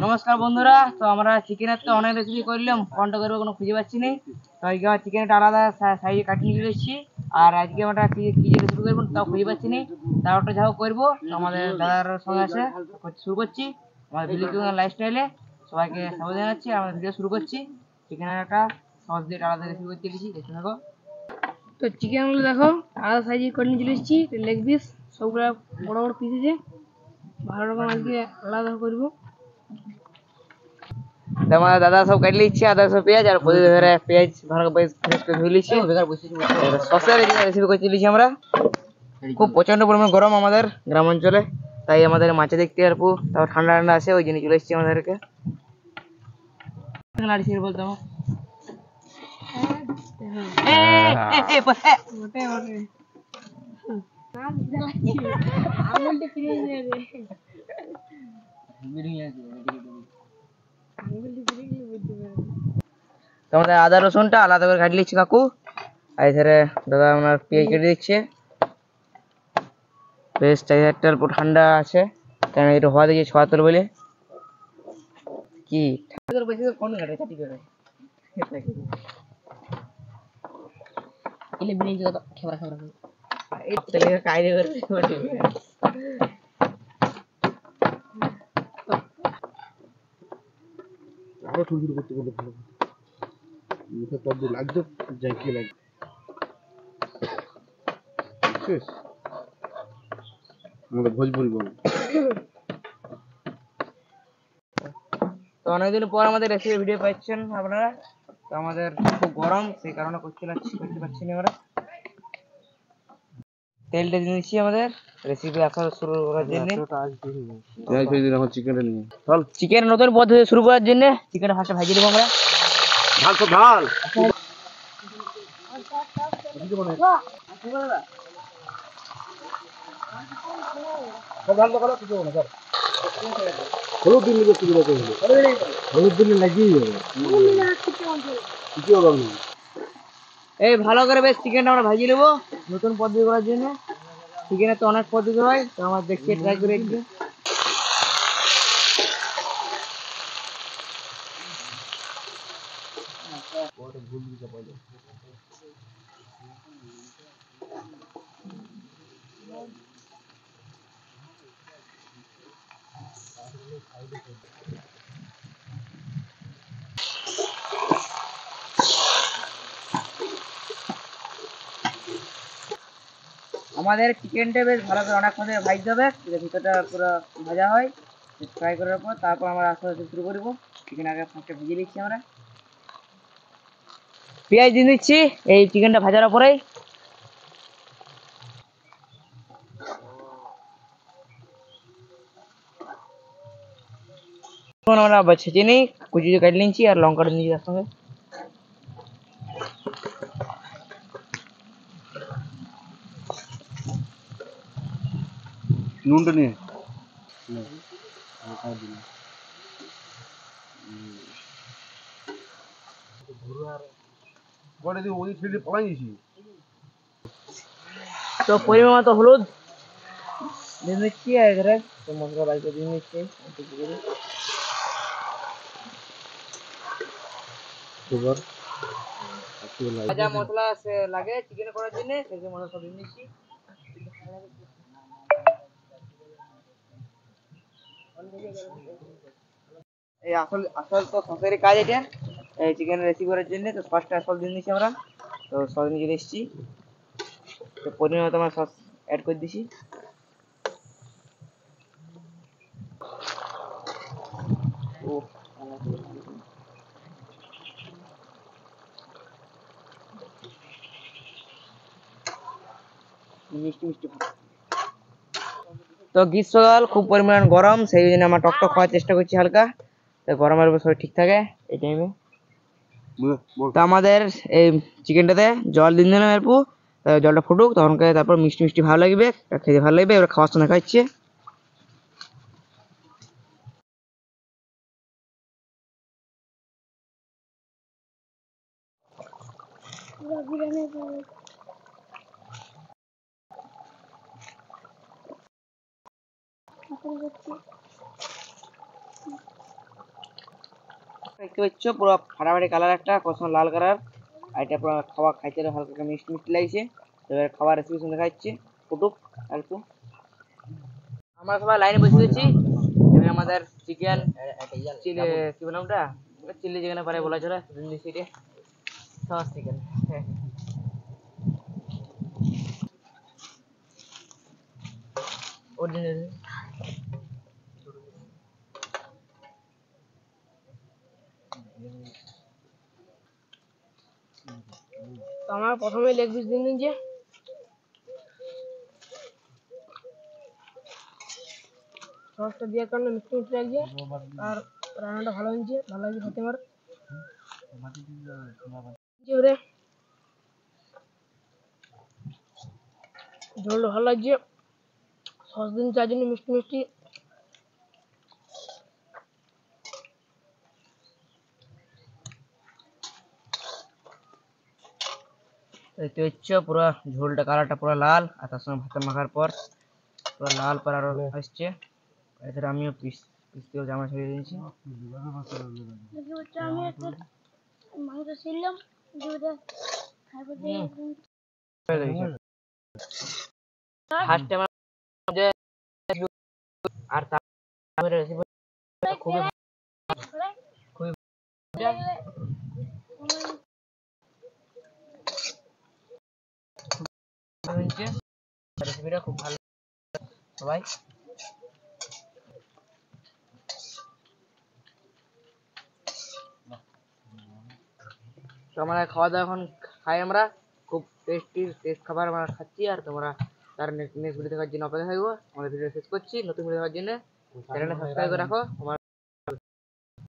নমস্কার বন্ধুরা, তো আমরা চিকেনের তো অনেক রেসিপি করলাম, কোনটা করবো কোনো খুঁজে পাচ্ছি না। তো আজকে আমার চিকেনটা আলাদা সাইজে কাটিয়ে নিয়ে চলে এসেছি। আর আজকে আমরা কি কি রেসিপি করবো তাও খুঁজে পাচ্ছি না। তাও একটা যাও করবো, তো আমাদের দাদার সঙ্গে আছে, শুরু করছি আমাদের ভিলেজ লাইফস্টাইলে। সবাইকে স্বাগত জানাচ্ছি, আমাদের ভিডিও শুরু করছি। চিকেনের একটা সস দিয়ে আলাদা রেসিপি করতে গেছি, দেখতে থাকো। তো চিকেনগুলো দেখো আলাদা সাইজে করে নিয়ে চলে এসেছি। লেগ পিস সবগুলো বড় বড় পিস আছে, ভালো রকম আজকে আলাদা করবো। আমার দাদা সব কাটলে ইচ্ছে, আদা সব পেঁয়াজ আর ধরে পেঁয়াজ ভালো করে ধুয়ে নিচ্ছি। সসের রেসিপি করে চলেছি আমরা। খুব প্রচন্ড পরিমাণ গরম আমাদের গ্রাম অঞ্চলে, তাই আমাদের মাছে দেখতে আর তাও ঠান্ডা ঠান্ডা আছে, ওই জন্য চলে এসেছি আমাদেরকে। বলতাম তোমাদের আদা রসুনটা আলাদা করে কাটে নিচ্ছি কাকু। আর এখানে দাদা আমার পেঁয়াজ কেটে দিচ্ছে। বেশ চারিধারটা অল্প ঠান্ডা আছে, কেন একটু হওয়া দিয়েছে ছোয়া তোর বলে কি ফোন কাটে চাটি করে ভোজপুরি বল। তো অনেকদিন পর আমাদের রেসিপি ভিডিও পাচ্ছেন আপনারা। তো আমাদের খুব গরম, সেই কারণে করতে পারছি না আমরা। তেলটা দিয়ে নিচ্ছি আমাদের রেসিপি আসা শুরু করার জন্য। চিকেন নতুন পদ্ধতি শুরু করার জন্য চিকেনটা ফার্স্টে ভাজিয়ে দেবো আমরা। ঢাল তো ঢাল। হলুদ দিন হলুদ দিলে লাগিয়ে যাবে। এই ভালো করে বেশ চিকেনটা আমরা ভাজিয়ে নেবো নতুন পদ্ধতি করার জন্য। চিকেনের তো অনেক পদ্ধতি হয়, তো আমরা দেখছি ট্রাই করে একটু। আমাদের চিকেনটা বেশ ভালো করে অনেক মধ্যে ভাজতে হবে, ভিতরটা পুরো ভাজা হয়। ফ্রাই করার পর তারপর আমরা আস্তে আস্তে শুরু করবো। চিকেন আগে ফার্স্টে ভেজে নিচ্ছি আমরা, পেঁয়াজ দিয়ে দিচ্ছি এই চিকেনটা ভাজার পরেই। এখন আমরা ছেঁচে নিই, কুচি কাটে নিচ্ছি আর লঙ্কাটা নিচ্ছি তার সঙ্গে। নুনটা নিয়ে তো পরিমাণ মতো হলুদ দিয়ে নিচ্ছি, আর এখানে মশলা বাড়িতে দিয়ে নিচ্ছি। ভাজা মশলা লাগে চিকেন করার জন্য, সেই মশলা সব দিয়ে নিচ্ছি। এই আসল আসল তো সসেরই কাজ এটা, এই চিকেন রেসিপি করার জন্য। তো সসটা সব দিয়ে নিচ্ছি আমরা। তো সস নিয়ে চলে এসেছি, তো পরিমাণ মতো আমরা সস অ্যাড করে দিচ্ছি। মিষ্টি মিষ্টি। তো গ্রীষ্মকাল খুব পরিমাণ গরম, সেই জন্য আমরা টকটক খাওয়ার চেষ্টা করছি হালকা, তো গরমের উপর শরীর ঠিক থাকে এই টাইমে। তো আমাদের এই চিকেনটাতে জল দিন দিলাম এরপর, জলটা ফুটুক তখন তারপর মিষ্টি মিষ্টি ভালো লাগবে, খেতে ভালো লাগবে। এবার খাওয়ার সময় খাচ্ছে। দেখতে পাচ্ছ পুরো ফাটাফাটি কালার, একটা কত সুন্দর লাল কালার। আর এটা পুরো খাওয়া খাইতে হালকা হালকা মিষ্টি মিষ্টি লাগছে। এবার খাবার রেসিপি শুনে খাচ্ছি, ফুটুক অল্প। আমরা সবাই লাইনে বসে গেছি। এবার আমাদের চিকেন চিলি, কি বললাম ওটা, চিলি চিকেনের পরে বলা চলে দিল্লি সিটে সস চিকেন। অরিজিনাল। তো আমার প্রথমে লেগ পিস দিয়ে নিয়েছে, সসটা দেওয়ার কারণে মিষ্টি মিষ্টি লাগছে আর রান্নাটা ভালো হয়েছে, ভালো লাগছে খেতে আমার। এবারে ঝোলটা ভালো লাগছে, সস দিন চার জন্য মিষ্টি মিষ্টি। দেখতে পাচ্ছ পুরো ঝোলটা কালারটা পুরো লাল, আর তার সঙ্গে ভাত মাখার পর পুরো লাল পর আরো আসছে। এছাড়া আমিও পিস পিস দিয়ে জামা ছেড়ে দিয়েছি। আমি একটা মাংস ছিলাম, ফার্স্ট টাইম আর তারপরে রেসিপি খুবই খুবই হয়েছে, রেসিপিটা খুব ভালো সবাই। তো আমরা খাওয়া দাওয়া এখন খাই, আমরা খুব টেস্ট খাবার আমরা খাচ্ছি। আর তোমরা তার নেক্সট ভিডিও দেখার জন্য অপেক্ষা থাকবো। আমাদের ভিডিও শেষ করছি, নতুন ভিডিও দেখার জন্য চ্যানেলটা সাবস্ক্রাইব করে রাখো।